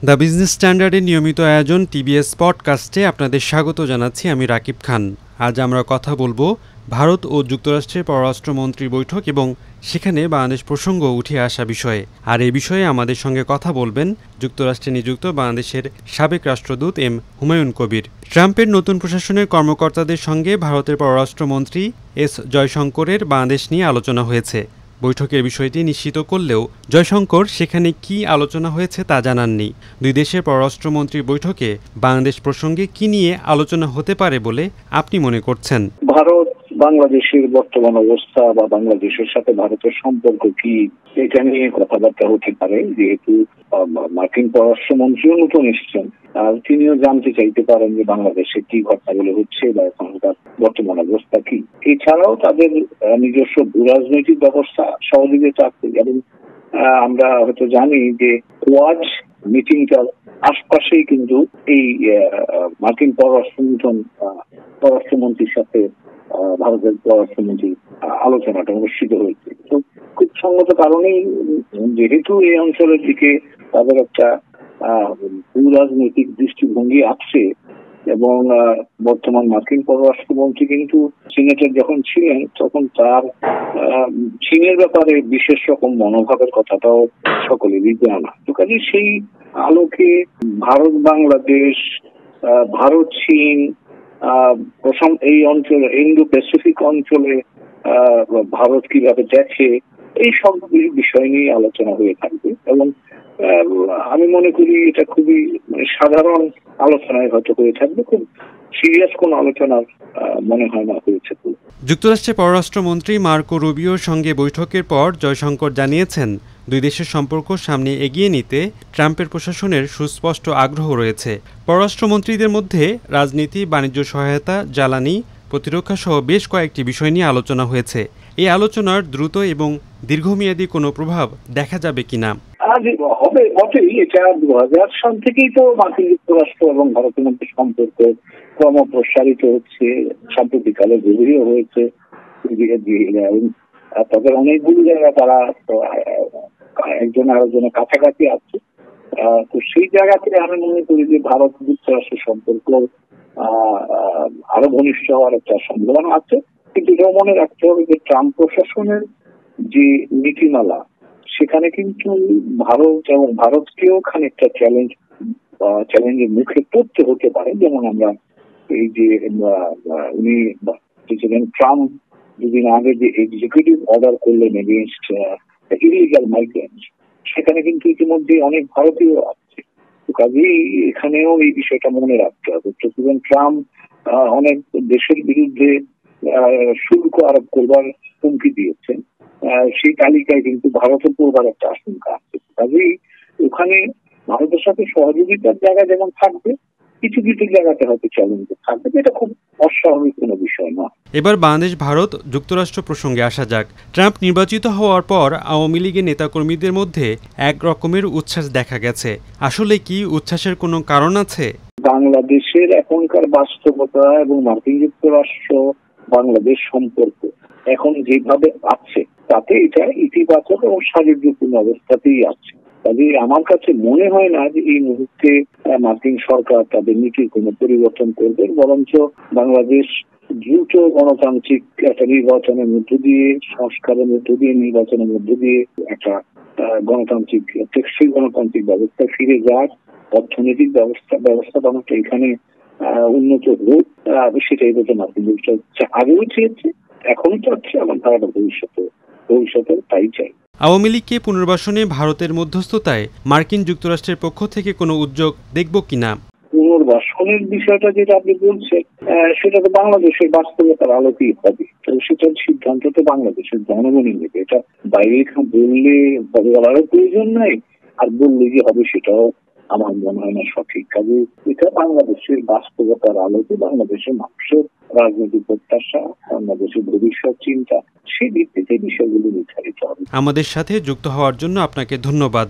The business স্ট্যান্ডার্ডের নিয়মিত আয়োজন TBS পডকাস্টে আপনাদের স্বাগত জানাচ্ছি। আমি রাকিব খান। আজ আমরা কথা বলবো ভারত ও যুক্তরাষ্ট্রের পররাষ্ট্রমন্ত্রীর বৈঠক এবং সেখানে বাংলাদেশ প্রসঙ্গ উঠে আসা বিষয়ে। আর এই বিষয়ে আমাদের সঙ্গে কথা বলবেন যুক্তরাষ্ট্রে নিযুক্ত বাংলাদেশের সাবেক রাষ্ট্রদূত এম হুমায়ুন কবির। ট্রাম্পের নতুন প্রশাসনের কর্মকর্তাদের সঙ্গে ভারতের পররাষ্ট্রমন্ত্রী এস জয়শঙ্করের বাংলাদেশ নিয়ে আলোচনা হয়েছে। বৈঠকের বিষয়টি নিশ্চিত করলেও জয়শঙ্কর সেখানে কি আলোচনা হয়েছে তা জানাননি। দুই দেশের পররাষ্ট্রমন্ত্রীর বৈঠকে বাংলাদেশ প্রসঙ্গে কি নিয়ে আলোচনা হতে পারে বলে আপনি মনে করছেন? ভারত বাংলাদেশের বর্তমান অবস্থা বা বাংলাদেশের সাথে ভারতের সম্পর্ক কি, এটা নিয়ে কথাবার্তা হতে পারে। যেহেতু মার্কিন পররাষ্ট্রমন্ত্রীও নতুন এসেছেন, আর তিনিও জানতে চাইতে পারেন যে বাংলাদেশে কি ঘটনাগুলো হচ্ছে বা এখনকার বর্তমান অবস্থা কি। এছাড়াও তাদের নিজস্ব ভূরাজনৈতিক ব্যবস্থা সহযোগিতা আছে। এবং আমরা হয়তো জানি যে কোয়াড মিটিংটার আশপাশেই কিন্তু এই মার্কিন পররাষ্ট্রমন্ত্রীর সাথে ভারতের পররাষ্ট্রমন্ত্রী আলোচনাটা অনুষ্ঠিত হয়েছে। তো খুব সঙ্গত কারণেই, যেহেতু এই অঞ্চলের দিকে তাদের একটা ভূরাজনৈতিক দৃষ্টিভঙ্গি আছে এবং বর্তমান মার্কিন পররাষ্ট্রমন্ত্রী কিন্তু সিনেটের যখন ছিলেন তখন তার চীনের ব্যাপারে বিশেষ রকম মনোভাবের কথাটাও সকলেরই জানা। তো কাজে সেই আলোকে ভারত বাংলাদেশ, ভারত চীন এই অঞ্চলে, ইন্দো প্যাসিফিক অঞ্চলে ভারত কিভাবে দেখে, এই সব বিষয় নিয়ে আলোচনা হয়ে থাকবে। এবং আমি মনে করি এটা খুবই সাধারণ আলোচনায় হয়তো হয়ে থাকবে, খুব সিরিয়াস কোন আলোচনার মনে হয় না হয়েছে। যুক্তরাষ্ট্রের পররাষ্ট্রমন্ত্রী মার্কো রুবিওর সঙ্গে বৈঠকের পর জয়শঙ্কর জানিয়েছেন, দুই দেশের সম্পর্ক সামনে এগিয়ে নিতে ট্রাম্পের প্রশাসনের সুস্পষ্ট আগ্রহ রয়েছে। পররাষ্ট্রমন্ত্রীদের মধ্যে রাজনীতি, বাণিজ্য সহায়তা, জ্বালানি, প্রতিরক্ষা সহ বেশ কয়েকটি বিষয় নিয়ে আলোচনা হয়েছে। এই আলোচনার দ্রুত এবং দীর্ঘমেয়াদী কোনো প্রভাব দেখা যাবে কিনা? হবে বটেই। এটা 2000 সাল থেকেই তো মার্কিন যুক্তরাষ্ট্র এবং ভারতের মধ্যে সম্পর্ক ক্রমপ্রসারিত হচ্ছে, সাম্প্রতিককালে গভীরও হয়েছে। তাদের অনেকগুলো জায়গায় তারা একজন আরেকজনের কাছাকাছি আছে। তো সেই জায়গাতে আমি মনে করি যে ভারত যুক্তরাষ্ট্রের সম্পর্ক আরো ঘনিষ্ঠ হওয়ার একটা সম্ভাবনা আছে। কিন্তু এটাও মনে রাখতে হবে যে ট্রাম্প প্রশাসনের যে নীতিমালা, সেখানে কিন্তু ভারতকেও খানিকটা চ্যালেঞ্জের মুখে পড়তে হতে পারে। যেমন আমরা এই যে উনি প্রেসিডেন্ট ট্রাম্প দুদিন আগে যে এক্সিকিউটিভ অর্ডার করলেন এগেইনস্ট ইলিগাল মাইগ্রেন্টস, সেখানে কিন্তু ইতিমধ্যে অনেক ভারতীয় আছে। তো কাজেই এখানেও এই বিষয়টা মনে রাখতে হবে। প্রেসিডেন্ট ট্রাম্প অনেক দেশের বিরুদ্ধে শুল্ক আরোপ করবার হুমকি দিয়েছেন। সেই তালিকায় কিন্তু ভারতের পড়বার একটা আশঙ্কা আছে। কাজেই ওখানে ভারতের সাথে সহযোগিতার জায়গা যেমন থাকবে, কিছু কিছু জায়গাতে হয়তো চ্যালেঞ্জ থাকবে, এটা খুব অস্বাভাবিক কোনো বিষয় না। এবার বাংলাদেশ ভারত যুক্তরাষ্ট্র প্রসঙ্গে আসা যাক। ট্রাম্প নির্বাচিত হওয়ার পর আওয়ামী লীগের নেতাকর্মীদের মধ্যে এক রকমের উচ্ছ্বাস দেখা গেছে। আসলে কি উচ্ছ্বাসের কোনো কারণ আছে? বাংলাদেশের এখনকার বাস্তবতা এবং মার্কিন যুক্তরাষ্ট্র বাংলাদেশ সম্পর্ক এখন যেভাবে আছে, তাতে এটা ইতিবাচক এবং সাহায্যপূর্ণ অবস্থাতেই আছে। কাজে আমার কাছে মনে হয় না যে এই মুহূর্তে মার্কিন সরকার তাদের নীতির কোনো পরিবর্তন করবে। বরঞ্চ বাংলাদেশ দ্রুত গণতান্ত্রিক একটা নির্বাচনের মধ্য দিয়ে, সংস্কারের মধ্য দিয়ে, নির্বাচনের মধ্য দিয়ে একটা টেকসই গণতান্ত্রিক ব্যবস্থা ফিরে যাক, অর্থনৈতিক ব্যবস্থাপনাটা এখানে উন্নত হোক, সেটাই বলতে মার্কিন যুক্তরাষ্ট্র আগেও চেয়েছে, এখনই চাচ্ছে, এবং তারা ভবিষ্যতে তাই চাই। আওয়ামী লীগকে পুনর্বাসনে ভারতের মধ্যস্থতায় মার্কিন যুক্তরাষ্ট্রের পক্ষ থেকে কোনো উদ্যোগ দেখব কিনা? পুনর্বাসনের বিষয়টা যেটা আপনি বলছেন, সেটা তো বাংলাদেশের বাস্তবতার আলোকেই হবে। তো সেটার সিদ্ধান্ত তো বাংলাদেশের জনগণই নেবে। এটা বাইরে বলারও প্রয়োজন নাই, আর বললে যে হবে সেটাও আমার মনে হয় না সঠিক। কাজে এটা বাংলাদেশের বাস্তবতার আলোকে, বাংলাদেশের মানুষের রাজনৈতিক প্রত্যাশা, বাংলাদেশের ভবিষ্যৎ চিন্তা, সেই ভিত্তিতে বিষয়গুলো নির্ধারিত হবে। আমাদের সাথে যুক্ত হওয়ার জন্য আপনাকে ধন্যবাদ।